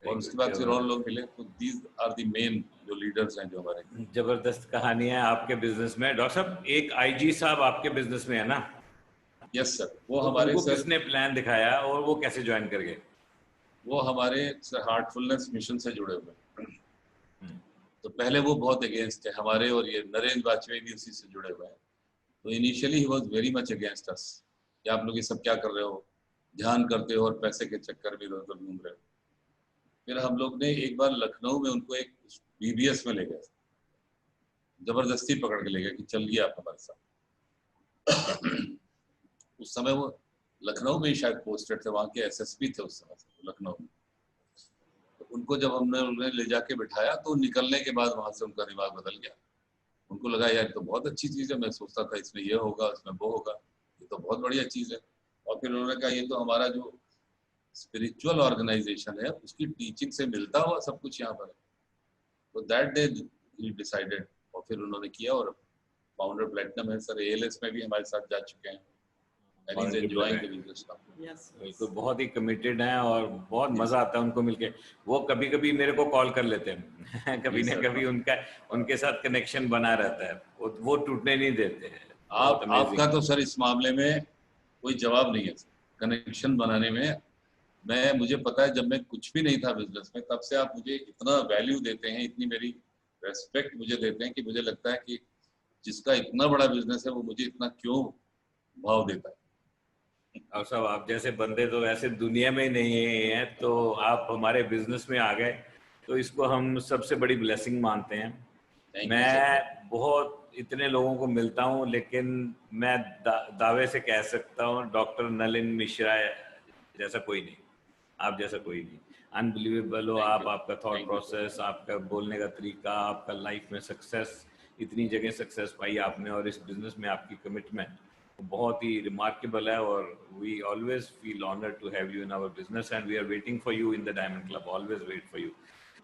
और उसके बाद फिर और लोग मिले। तो दीज आर द मेन जो लीडर्स हैं जो हमारे। जबरदस्त कहानी है आपके बिजनेस में। डॉक्टर साहब, एक आईजी साहब आपके बिजनेस में है ना? यस सर, वो तो हमारे उनको सर, किसने प्लान दिखाया और वो कैसे ज्वाइन कर गए? वो हमारे हार्टफुलनेस मिशन से जुड़े हुए हैं। तो पहले वो बहुत अगेंस्ट थे हमारे, और ये नरेंद्र वाजपेयी भी उसी से जुड़े हुए हैं। तो initially he was very much against us कि आप लोग ये सब क्या कर रहे हो, ध्यान करते हो और पैसे के चक्कर में इधर घूम रहे हो। फिर हम लोग ने एक बार लखनऊ में उनको एक बीबीएस में ले गए, जबरदस्ती पकड़ के ले गए कि चलिए आप हमारे साथ। उस समय वो लखनऊ में ही शायद पोस्टेड थे, वहाँ के एसएसपी थे उस समय से लखनऊ में। तो उनको जब हमने उन्हें ले जाके बिठाया तो निकलने के बाद वहाँ से उनका दिमाग बदल गया। उनको लगा यार तो बहुत अच्छी चीज़ है, मैं सोचता था इसमें ये होगा इसमें वो होगा, ये तो बहुत बढ़िया चीज़ है। और फिर उन्होंने कहा ये तो हमारा जो स्पिरिचुअल ऑर्गेनाइजेशन है उसकी टीचिंग से मिलता हुआ सब कुछ यहाँ पर है। तो दैट डे ही डिसाइडेड, और फिर उन्होंने किया। और फाउंडर प्लेटिनम है सर, एएलएस में भी हमारे साथ जा चुके हैं, and he's enjoying the business now. Yes. बिल्कुल, बहुत ही कमिटेड हैं और बहुत मजा आता है उनको मिलके। वो कभी कभी मेरे को कॉल कर लेते हैं। कभी ना कभी उनके साथ कनेक्शन बना रहता है, वो टूटने नहीं देते हैं। आपका तो सर इस मामले में कोई जवाब नहीं है कनेक्शन बनाने में। मुझे पता है जब मैं कुछ भी नहीं था बिजनेस में, तब से आप मुझे इतना वैल्यू देते हैं, इतनी मेरी रेस्पेक्ट मुझे देते हैं कि मुझे लगता है कि जिसका इतना बड़ा बिजनेस है वो मुझे इतना क्यों भाव देता है। और सब आप जैसे बंदे तो ऐसे दुनिया में ही नहीं है, तो आप हमारे बिजनेस में आ गए, तो इसको हम सबसे बड़ी ब्लेसिंग मानते हैं। मैं बहुत इतने लोगों को मिलता हूँ, लेकिन मैं दावे से कह सकता हूँ डॉक्टर नलिन मिश्रा जैसा कोई नहीं, आप जैसा कोई नहीं। अनबिलीवेबल हो आप, आपका थॉट प्रोसेस, आपका बोलने का तरीका, आपका लाइफ में सक्सेस, इतनी जगह सक्सेस पाई आपने, और इस बिजनेस में आपकी कमिटमेंट बहुत ही रिमार्केबल है। और we always feel honoured to have you in our business and we are waiting for you in the diamond club, always wait for you.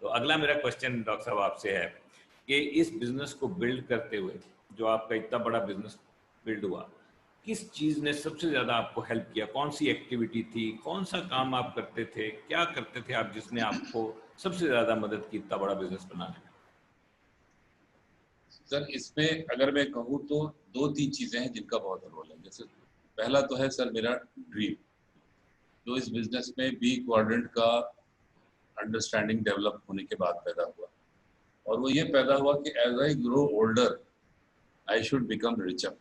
तो अगला मेरा क्वेश्चन डॉक्टर साहब आपसे है कि इस बिजनेस को बिल्ड करते हुए, जो आपका इतना बड़ा बिजनेस बिल्ड हुआ, किस चीज ने सबसे ज्यादा आपको हेल्प किया? कौन सी एक्टिविटी थी, कौन सा काम आप करते थे, क्या करते थे आप जिसने आपको सबसे ज्यादा मदद की इतना बड़ा बिजनेस बनाने में? सर इसमें अगर मैं कहूँ तो 2-3 चीजें हैं जिनका बहुत रोल है। जैसे पहला तो है सर मेरा ड्रीम, जो इस बिजनेस में बी क्वाड्रेंट का अंडरस्टैंडिंग डेवलप होने के बाद पैदा हुआ। और वो ये पैदा हुआ कि as I grow older I should become richer,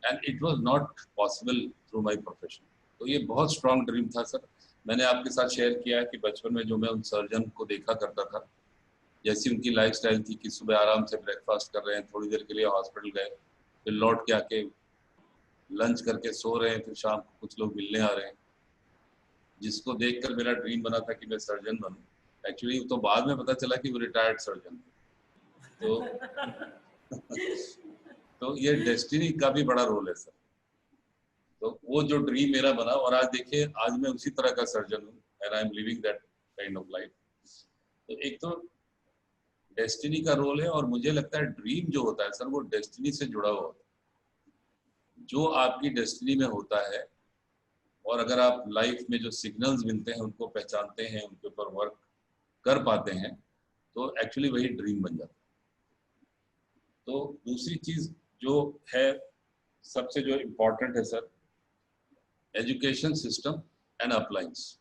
and it was not possible through my profession. तो ये बहुत स्ट्रॉन्ग ड्रीम था सर। मैंने आपके साथ शेयर किया है कि बचपन में जो मैं उन सर्जन को देखा करता था, जैसी उनकी लाइफस्टाइल थी कि सुबह आराम से ब्रेकफास्ट कर रहे हैं, थोड़ी देर के लिए हॉस्पिटल गए, फिर लौट के आके लंच करके सो रहे हैं, फिर शाम को कुछ लोग मिलने आ रहे हैं, जिसको देखकर मेरा ड्रीम बना था कि मैं सर्जन बनूं। एक्चुअली तो बाद में पता चला कि वो रिटायर्ड सर्जन तो तो ये डेस्टिनी का भी बड़ा रोल है सर। तो वो जो ड्रीम मेरा बना, और आज देखिए आज मैं उसी तरह का सर्जन हूँ, and I am living that kind of life. तो एक तो डेस्टिनी का रोल है, और मुझे लगता है ड्रीम जो होता है सर वो डेस्टिनी से जुड़ा हुआ होता है। जो आपकी डेस्टिनी में होता है और अगर आप लाइफ में जो सिग्नल्स मिलते हैं उनको पहचानते हैं, उनके ऊपर वर्क कर पाते हैं, तो एक्चुअली वही ड्रीम बन जाता है। तो दूसरी चीज जो है, सबसे जो इम्पोर्टेंट है सर, एजुकेशन सिस्टम एंड अपलाइंस।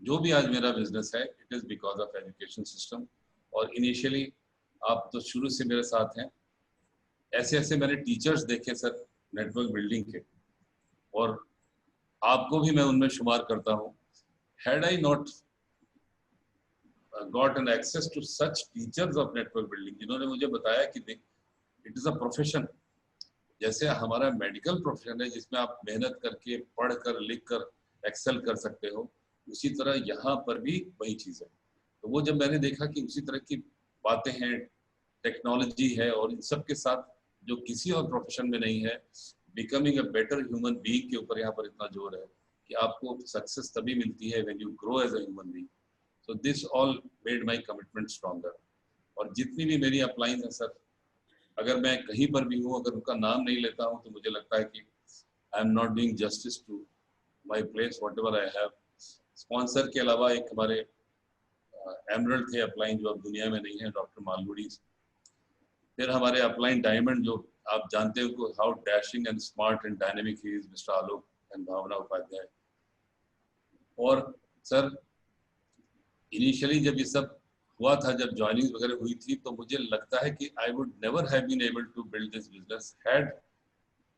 जो भी आज मेरा बिजनेस है, it is because of education system. और इनिशियली आप तो शुरू से मेरे साथ हैं, ऐसे ऐसे मैंने टीचर्स देखे सर नेटवर्क बिल्डिंग के, और आपको भी मैं उनमें शुमार करता हूँ। Had I not got an access to such teachers of network building, जिन्होंने मुझे बताया कि देख, इट इज़ अ प्रोफेशन। जैसे हमारा मेडिकल प्रोफेशन है जिसमें आप मेहनत करके पढ़ कर लिख कर एक्सेल कर सकते हो, उसी तरह यहाँ पर भी वही चीज़ है। तो वो जब मैंने देखा कि उसी तरह की बातें हैं, टेक्नोलॉजी है, और इन सब के साथ जो किसी और प्रोफेशन में नहीं है, becoming a better human being के ऊपर यहाँ पर इतना जोर है कि आपको सक्सेस तभी मिलती है when you grow as a human being. So this all made my commitment stronger. और जितनी भी मेरी अपलाइंस हैं सर, अगर मैं कहीं पर भी हूँ, अगर उनका नाम नहीं लेता हूँ तो मुझे लगता है कि I am not doing justice to my place whatever I have. Sponsor के अलावा एक हमारे एमरल्ड थे अपलाइन, जो अब दुनिया में नहीं है, डॉक्टर मालगुडी। फिर हमारे अपलाइन डायमंड, जो आप जानते हो how dashing and smart and dynamic he is, mister Alok and Bhavna Upadhyay. और सर इनिशियली जब ये सब हुआ था, जब ज्वाइनिंग वगैरह हुई थी, तो मुझे लगता है कि I would never have been able to build this business had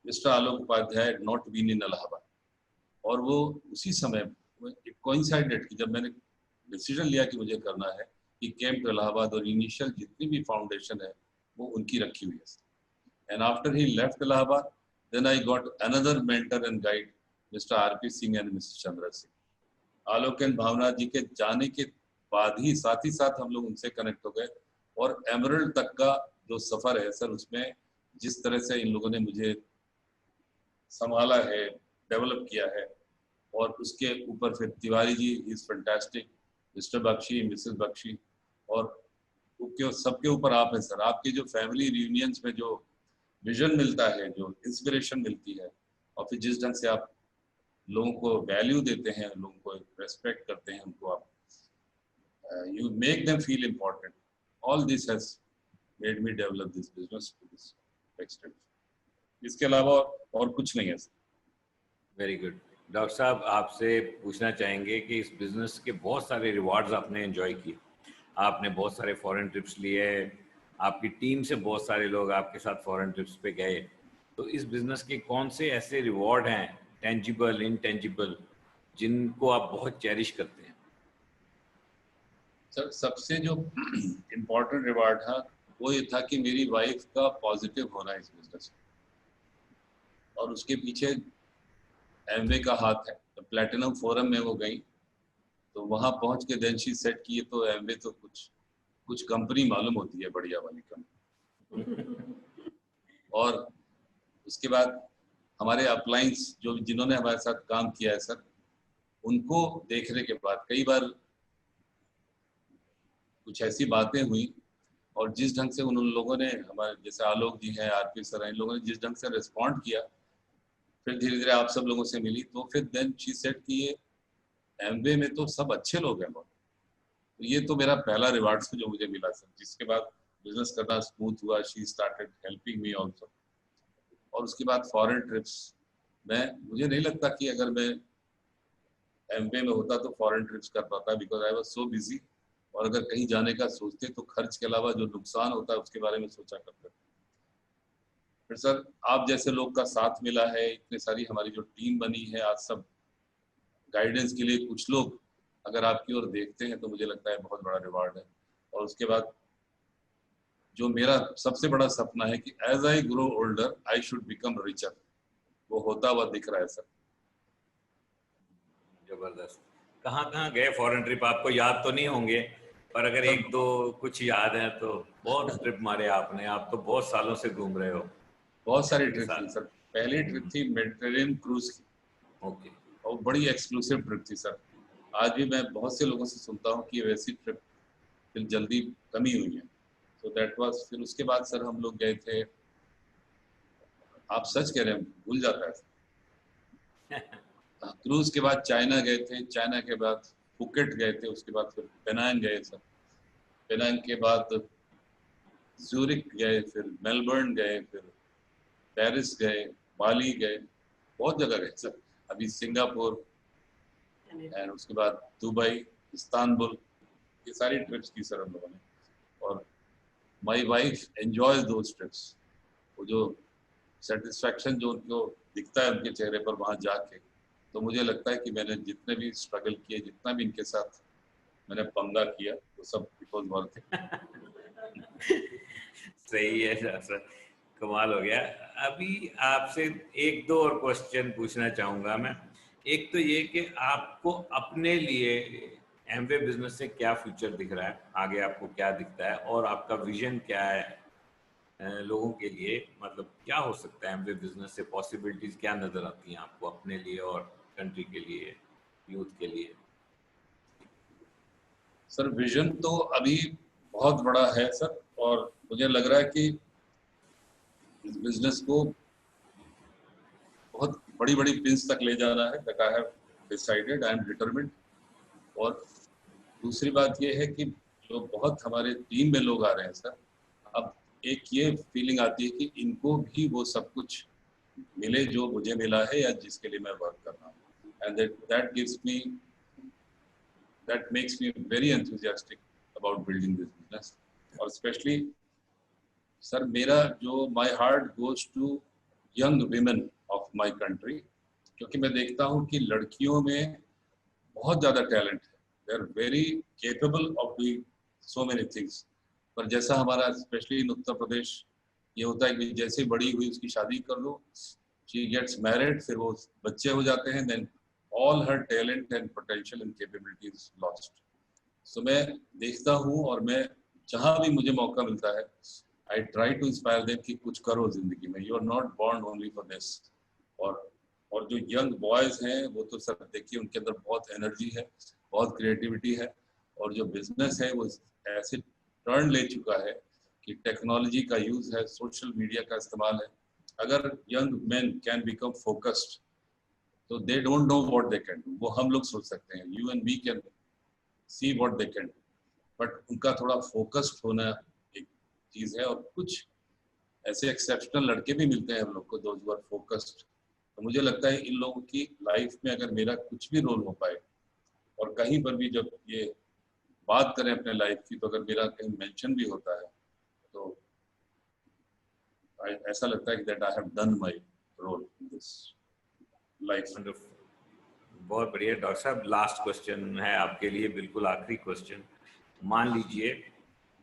mister Alok Upadhyay not been in Allahabad. और वो उसी समय इट कोइंसाइडेड कि जब मैंने डिसीजन लिया कि मुझे करना है, कि केम टू इलाहाबाद, और इनिशियल जितनी भी फाउंडेशन है वो उनकी रखी हुई है। And after he left Allahabad, then I got another mentor and guide, mister RP Singh and mister Chandra Singh. Alok and Bhavna ji के जाने के बाद ही साथ हम लोग उनसे कनेक्ट हो गए। और एमरल्ड तक का जो सफर है सर, उसमें जिस तरह से इन लोगों ने मुझे संभाला है, डेवलप किया है, और उसके ऊपर फिर Tiwari ji is fantastic, mister Bakshi, Mrs Bakshi, और सबके ऊपर आप हैं सर। आपके जो फैमिली रियूनियंस में जो विजन मिलता है, जो इंस्पिरेशन मिलती है, और फिर जिस ढंग से आप लोगों को वैल्यू देते हैं, लोगों को रेस्पेक्ट करते हैं, उनको आप you make them feel important. All this has made me develop this business to this extent. इसके अलावा और कुछ नहीं है। Very good. डॉक्टर साहब, आपसे पूछना चाहेंगे कि इस बिजनेस के बहुत सारे रिवार्ड्स आपने एंजॉय किए, आपने बहुत सारे फॉरेन ट्रिप्स लिए, आपकी टीम से बहुत सारे लोग आपके साथ फॉरेन ट्रिप्स पे गए, तो इस बिजनेस के कौन से ऐसे रिवॉर्ड हैं, टेंजिबल इनटेंजिबल, जिनको आप बहुत चेरिश करते हैं? सर सबसे जो इम्पोर्टेंट रिवार्ड था वो ये था कि मेरी वाइफ का पॉजिटिव होना इस बिजनेस में, और उसके पीछे एमवे का हाथ है। तो प्लेटिनम फोरम में वो गई, तो वहाँ पहुँच के देन शी सेट की, तो एमवे तो कुछ कंपनी मालूम होती है, बढ़िया वाली कंपनी। और उसके बाद हमारे अपलाइंस जो जिन्होंने हमारे साथ काम किया है सर, उनको देखने के बाद कई बार कुछ ऐसी बातें हुई, और जिस ढंग से उन लोगों ने, हमारे जैसे आलोक जी हैं, आरपी सर हैं, इन लोगों ने जिस ढंग से रिस्पॉन्ड किया, फिर धीरे धीरे आप सब लोगों से मिली, तो फिर देन शी सेड कि ये एमवे में तो सब अच्छे लोग हैं बहुत। तो ये तो मेरा पहला रिवार्ड जो मुझे मिला सर, जिसके बाद बिजनेस करना स्मूथ हुआ। She started helping me also. और उसके बाद फॉरेन ट्रिप्स, मुझे नहीं लगता कि अगर मैं एमवे में होता तो फॉरेन ट्रिप्स कर पाता, because I was so busy. और अगर कहीं जाने का सोचते तो खर्च के अलावा जो नुकसान होता है उसके बारे में सोचा करते थे। फिर सर आप जैसे लोग का साथ मिला है, इतने सारी हमारी जो टीम बनी है आज, सब गाइडेंस के लिए कुछ लोग अगर आपकी ओर देखते हैं, तो मुझे लगता है बहुत बड़ा रिवार्ड है। और उसके बाद जो मेरा सबसे बड़ा सपना है कि as I grow older I should become richer, वो होता हुआ दिख रहा है सर। जबरदस्त। कहाँ कहाँ गए फॉरेन ट्रिप? आपको याद तो नहीं होंगे, पर अगर एक दो कुछ याद है तो। बहुत ट्रिप मारे आपने, आप तो बहुत सालों से घूम रहे हो। बहुत सारी ट्रिप थी सर। पहली ट्रिप थी मेडिटेरेनियन क्रूज की, ओके। और बड़ी एक्सक्लूसिव ट्रिप थी सर। आज भी मैं बहुत से लोगों से सुनता हूँ कि वैसी ट्रिप फिर जल्दी कमी हुई है। तो दैट वाज। फिर उसके बाद सर हम लोग गए थे आप सच कह रहे हैं, भूल जाता है। क्रूज के बाद चाइना गए थे, चाइना के बाद फुकेट गए थे, उसके बाद फिर पेनांग गए सर, पेनांग के बाद ज्यूरिक गए, फिर मेलबर्न गए, फिर पेरिस गए, बाली गए, बहुत जगह गए सर, अभी सिंगापुर, एंड उसके बाद दुबई, इस्तांबुल, ये सारी ट्रिप्स की सर हम लोगों ने। और my wife enjoys those trips. वो जो सेटिस्फैक्शन जो उनको दिखता है उनके चेहरे पर वहाँ जाके, तो मुझे लगता है कि मैंने जितने भी स्ट्रगल किए, जितना भी इनके साथ मैंने पंगा किया, वो सब बिकॉज वर्थ इट। सही है सर, कमाल हो गया। अभी आपसे एक दो और क्वेश्चन पूछना चाहूँगा मैं। एक तो ये कि आपको अपने लिए एमवे बिजनेस से क्या फ्यूचर दिख रहा है, आगे आपको क्या दिखता है, और आपका विजन क्या है लोगों के लिए, मतलब क्या हो सकता है एमवे बिजनेस से, पॉसिबिलिटीज क्या नजर आती हैं आपको अपने लिए और कंट्री के लिए, यूथ के लिए? सर विजन तो अभी बहुत बड़ा है सर, और मुझे लग रहा है कि इस बिजनेस को बहुत बड़ी बड़ी पिंस तक ले जाना है। That I have decided, I am determined. और दूसरी बात ये है कि जो बहुत हमारे टीम में लोग आ रहे हैं सर, अब एक ये फीलिंग आती है कि इनको भी वो सब कुछ मिले जो मुझे मिला है या जिसके लिए मैं वर्क कर रहा हूँ, and that gives me, that makes me very enthusiastic about building this business. और स्पेशली सर मेरा जो my heart goes to young women of my country, क्योंकि मैं देखता हूँ कि लड़कियों में बहुत ज़्यादा टैलेंट है, they are very capable of doing so many things. पर जैसा हमारा स्पेशली इन उत्तर प्रदेश ये होता है कि जैसे बड़ी हुई उसकी शादी कर लो, शी गेट्स मैरिड, फिर वो बच्चे हो जाते हैं, then all her talent and potential and capabilities lost. So मैं देखता हूँ, और मैं जहाँ भी मुझे मौका मिलता है, I try to inspire them कि कुछ करो जिंदगी में, you are not born only for this. और जो यंग बॉयज हैं वो तो सर देखिए उनके अंदर बहुत एनर्जी है, बहुत क्रिएटिविटी है, और जो बिजनेस है वो ऐसे टर्न ले चुका है कि टेक्नोलॉजी का यूज है, सोशल मीडिया का इस्तेमाल है। अगर young man can become focused, तो they don't know what they can do. वो हम लोग सोच सकते हैं, you and we can see what they can do, but उनका थोड़ा फोकस्ड होना एक चीज है। और कुछ ऐसे एक्सेप्शनल लड़के भी मिलते हैं हम लोग को, दोज हु आर फोकस्ड। तो मुझे लगता है इन लोगों की लाइफ में अगर मेरा कुछ भी रोल हो पाए, और कहीं पर भी जब ये बात करें अपने लाइफ की, तो अगर मेरा कहीं मेंशन भी होता है, तो ऐसा लगता है कि that I have done my role in this life. बहुत बढ़िया डॉक्टर साहब, लास्ट क्वेश्चन है आपके लिए, बिल्कुल आखिरी क्वेश्चन। मान लीजिए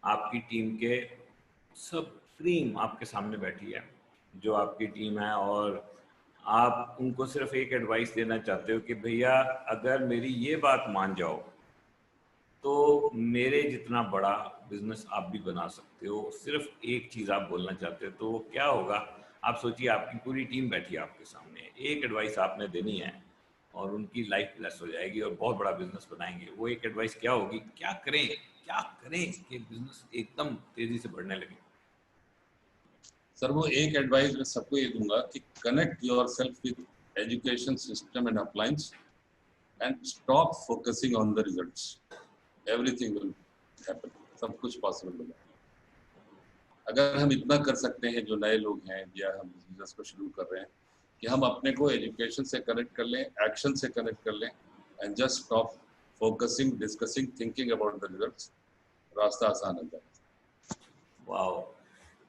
आपकी टीम के सब टीम आपके सामने बैठी है, जो आपकी टीम है, और आप उनको सिर्फ एक एडवाइस देना चाहते हो कि भैया अगर मेरी ये बात मान जाओ तो मेरे जितना बड़ा बिजनेस आप भी बना सकते हो, सिर्फ एक चीज़ आप बोलना चाहते हो, तो वो क्या होगा? आप सोचिए आपकी पूरी टीम बैठी है आपके सामने, एक एडवाइस आपने देनी है और उनकी लाइफ ब्लेस हो जाएगी और बहुत बड़ा बिजनेस बनाएंगे। वो एक एडवाइस क्या होगी, क्या करें कि बिजनेस एकदम तेजी से बढ़ने लगे? सर वो एक एडवाइस मैं सबको ये दूंगा कि connect yourself with education system and appliance and stop focusing on the results. Everything will happen, सब कुछ पॉसिबल होगा। अगर हम इतना कर सकते हैं जो नए लोग हैं या हम बिजनेस को शुरू कर रहे हैं, कि हम अपने को एजुकेशन से कनेक्ट कर लें, एक्शन से कनेक्ट कर लें, and just stop focusing, discussing, thinking about the results, रास्ता आसान हो जाएगा। वाओ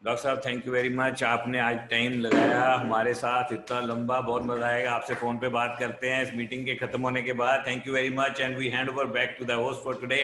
डॉक्टर साहब, थैंक यू वेरी मच। आपने आज टाइम लगाया हमारे साथ इतना लंबा, बहुत मजा आएगा आपसे फोन पे बात करते हैं इस मीटिंग के खत्म होने के बाद। Thank you very much and we hand over back to the host for today.